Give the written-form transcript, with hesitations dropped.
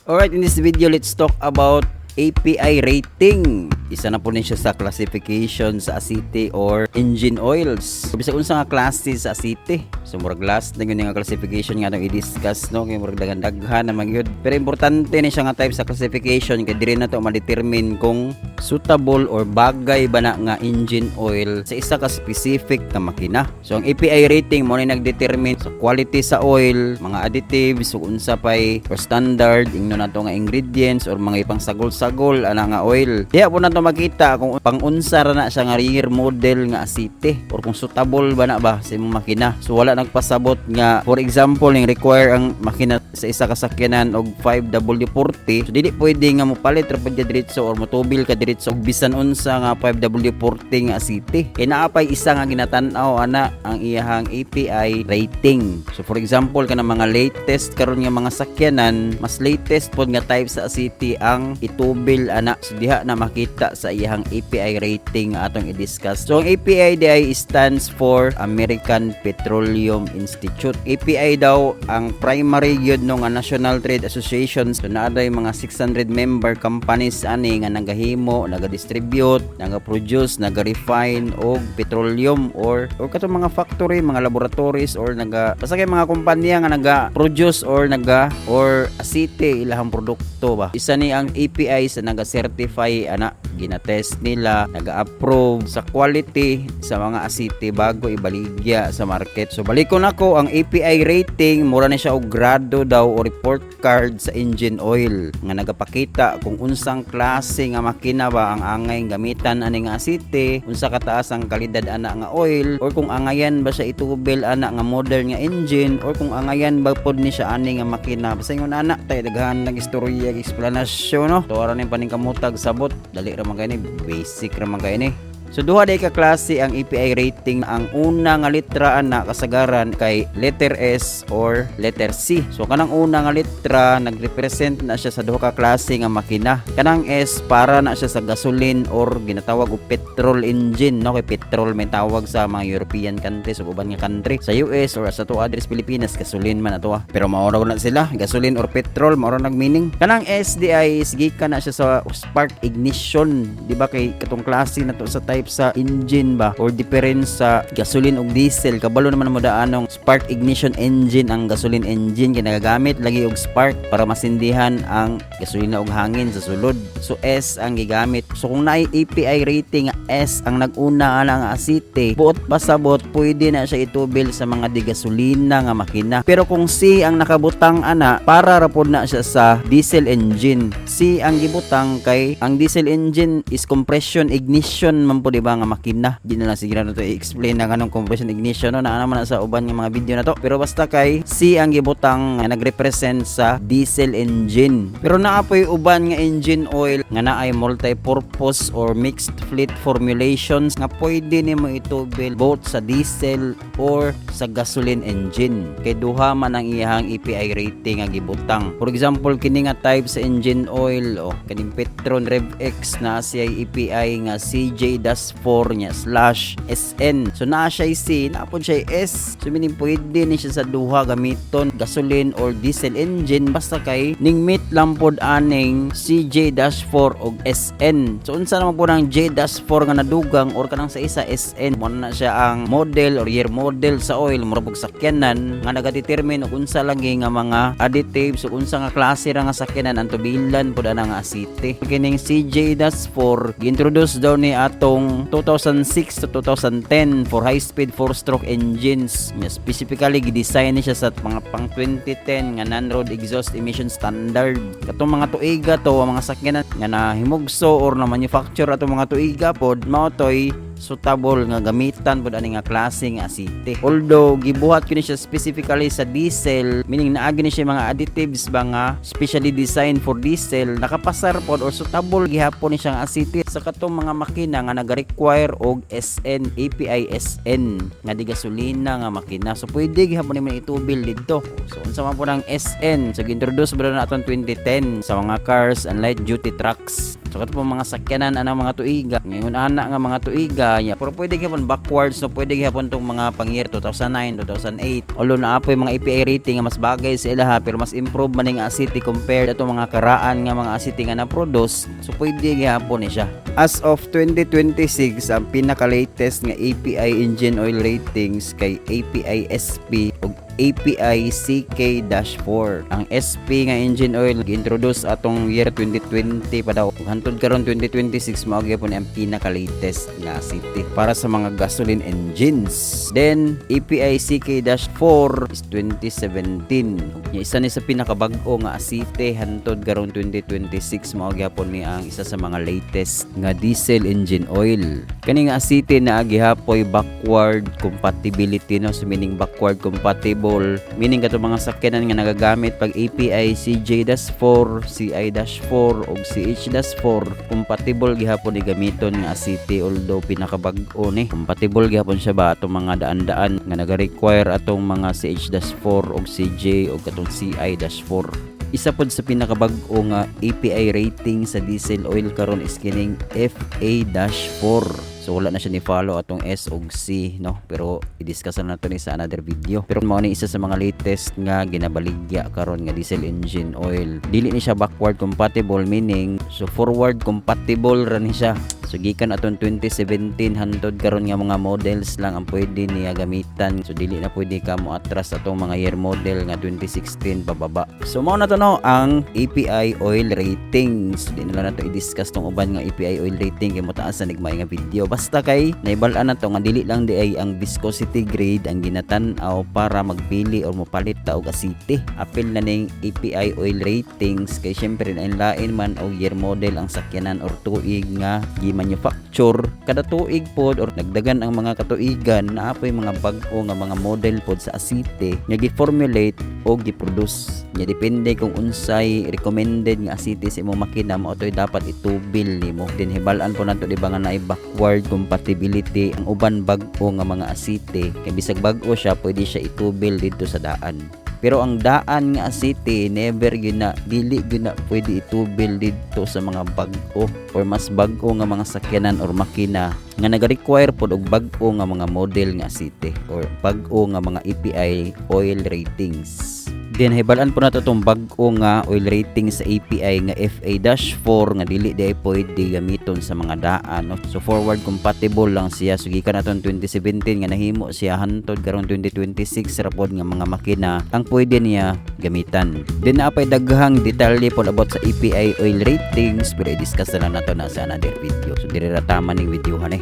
Alright, in this video, let's talk about API rating. Isa na po din siya sa classification sa asite or engine oils. Bisag unsa nga klase sa asite. So murag last na yun nga classification nga itong i-discuss, no? Kaya murag daghan na magyud. Pero importante ni siya nga type sa classification kaya diri na to ma-determine kung suitable or bagay ba na nga engine oil sa isa ka specific na makina. So ang API rating mo na nag-determine sa quality sa oil, mga additives, so unsa pay or standard ingno na to nga ingredients or mga ipang sagol-sagol ana nga oil. Kaya po na to makita kung pang-unsa ra na siya nga rear model nga asite or kung suitable ba na ba sa imong makina. So wala nagpasabot nga for example ning require ang makina sa isa ka sakyanan og 5W40. So dili pwede nga mo palit ra pud diretso or motubil ka diretso og bisan unsa nga 5W40 nga asite. Kay naapay isa nga ginatan-aw ana ang iyahang API rating. So for example kanang mga latest karon nga mga sakyanan, mas latest pod nga type sa asite ang itubil ana. So diha na makita sa iyahang API rating nga atong i-discuss. So ang API DI stands for American Petroleum Institute. API daw ang primary gyud no nga National Trade Association. So naaday mga 600 member companies ani nga nagahimo, naga-distribute, naga-produce, naga-refine og petroleum or katong mga factory, mga laboratories or basta kay mga kumpanya nga naga-produce or asite ilahang produkto ba. Isa ni ang API sa naga-certify ana, ginatest nila, naga-approve sa quality sa mga asite bago ibaligya sa market. So balikon ako ang API rating mura na siya og grado daw o report card sa engine oil nga nagapakita kung unsang klase nga makina ba ang angay gamitan ani nga asite, unsa kataas ang kalidad ana nga oil or kung angayan ba siya itubil ana nga modern nga engine or kung angayan ba pod ni siya ani nga makina. Basta ingon ana tay daghan nag istorya explanation no. To ara ning paningkamutag sabot dali ra man kay ni, basic ra man kay ni. So duha day ka klase ang API rating. Ang una nga litra ana kasagaran kay letter S or letter C. So kanang una nga litra nagrepresent na siya sa duha ka klase nga makina. Kanang S para na siya sa gasoline or ginatawag og petrol engine, no? Kay petrol may tawag sa mga European countries o uban nga country. Sa US or sa to address Pilipinas gasoline man ato. Pero mao na sila gasoline or petrol mao nag meaning. Kanang SDI is gikan na siya sa spark ignition, di ba kay katong klase na to sa type sa engine ba or difference sa gasoline ug diesel. Kabalo naman mo daanong spark ignition engine ang gasoline engine kay nagagamit lagi og spark para masindihan ang gasolina ug hangin sa sulod. So S ang gigamit. So kung naay API rating S ang nag-una ana nga asite, buot pasabot pwede na siya itubil sa mga digasolina nga makina. Pero kung C ang nakabutang ana, para ra pod na siya sa diesel engine. C ang gibutang kay ang diesel engine is compression ignition man po diba nga makina. Di na lang siguro na to i-explain na kanong compression ignition no, naa naman na sa uban nga mga video na to. Pero basta kay C ang gibutang nga nagrepresent sa diesel engine. Pero naa po'y uban nga engine oil nga naay multi-purpose or mixed fleet formulations nga pwede nimo itubil both sa diesel or sa gasoline engine. Kay duha man ang iyahang API rating nga gibutang. For example kini nga type sa engine oil o kaning Petron Rev X na siya API nga CJ-4 nya /SN. So naa siya C, naapod siya S. So meaning pwede ni siya sa duha gamiton gasoline or diesel engine basta kay ning meet lang pod aning CJ-4 og SN. So unsa naman po ng J-4 nga nadugang or kanang sa isa SN, mo na siya ang model or year model sa oil mura pag sakyanan nga nagadetermine og unsa lang nga mga additives ug unsa nga klase ra nga sakyanan ang tubilan pod ana nga asite. Kining CJ-4 gi-introduce daw ni atong 2006 to 2010 for high-speed 4-stroke engines. Specifically, gidesign ni siya sa mga pang 2010 nga non-road exhaust emission standard. Katong mga tuiga to, mga sakyanan nga nahimugso or na manufacture atong mga tuiga pod, mao toy suitable nga gamitan pod ani nga klase nga asite. Although gibuhat ko ni siya specifically sa diesel, meaning naagi ni siya mga additives ba nga specially designed for diesel, nakapasar pod or suitable gihapon ni siya nga asite sa katong mga makina nga naga-require og SN API SN nga di gasolina nga makina. So pwede gihapon ni itubil didto. So unsa man po ng SN, so gi-introduce ba na atong 2010 sa mga cars and light duty trucks. So kato po mga sakyanan anang mga tuiga. Ngayon ana nga mga tuiga nya pero pwede gyapon backwards no pwede gyapon tong mga pang-year 2009, 2008. Although naa po yung mga API rating nga mas bagay sa ilaha pero mas improve man nga City compared ato mga karaan nga mga City nga na-produce. So pwede gyapon ni siya. As of 2026 ang pinaka-latest nga API engine oil ratings kay API SP ug API CK-4. Ang SP nga engine oil gi-introduce atong year 2020 pa daw. Hantod karon 2026 mao gyapon ang pinaka-latest nga City para sa mga gasoline engines. Then API CK-4 is 2017. Nya isa ni sa pinakabag-o nga City hantod karon 2026 mao gyapon ni ang isa sa mga latest nga diesel engine oil. Kani nga City na gihapoy backward compatibility no, so meaning backward compatible meaning kato mga sakyanan nga nagagamit pag API CJ-4, CI-4 ug CH-4 compatible gihapon ni gamiton nga City although pinakabag-o ni compatible gihapon siya ba atong mga daan-daan nga naga-require atong mga CH-4 ug CJ ug katong CI-4. Isa pod sa pinakabag-o nga API rating sa diesel oil karon is kining FA-4. So wala na siya ni follow atong S ug C no, pero i-discuss na nato ni sa another video. Pero mao ni isa sa mga latest nga ginabaligya karon nga diesel engine oil. Dili ni siya backward compatible meaning so forward compatible ra ni siya. So gikan aton 2017 hantod karon nga mga models lang ang pwede niya gamitan. So dili na pwede ka mo atras atong mga year model nga 2016 pababa. So mao na to no ang API oil ratings. Di na lang nato i-discuss tong uban nga API oil rating kay motaas na nigmay nga video. Basta kay naibal-an na to nga dili lang di ay ang viscosity grade ang ginatan-aw para magpili or mopalit ta og City. Apil na ning API oil ratings kay syempre lain man og year model ang sakyanan or tuig nga manufacture kada tuig pod or nagdagan ang mga katuigan na apoy mga bag-o nga mga model pod sa City nga gi-formulate o gi-produce nya depende kung unsay recommended nga City sa imong makina mo toy dapat itubil nimo. Din hibalan po nato di ba nga naay backward compatibility ang uban bag-o nga mga City kay bisag bag-o siya pwede siya itubil dito sa daan. Pero ang daan nga City never gyud na dili gyud na pwede itubil dito sa mga bag-o or mas bag-o nga mga sakyanan or makina nga naga-require pod og bag-o nga mga model nga City or bag-o nga mga API oil ratings. Then hibalan po nato tong bag-o nga oil rating sa API nga FA-4 nga dili di ay pwede gamiton sa mga daan no? So forward compatible lang siya. So gikan naton 2017 nga nahimo siya hantod karon 2026 ra pod nga mga makina ang pwede niya gamitan. Then naapay daghang detalye pod about sa API oil ratings pero i-discuss na lang nato na sa another video. So dire ra tama ning videohan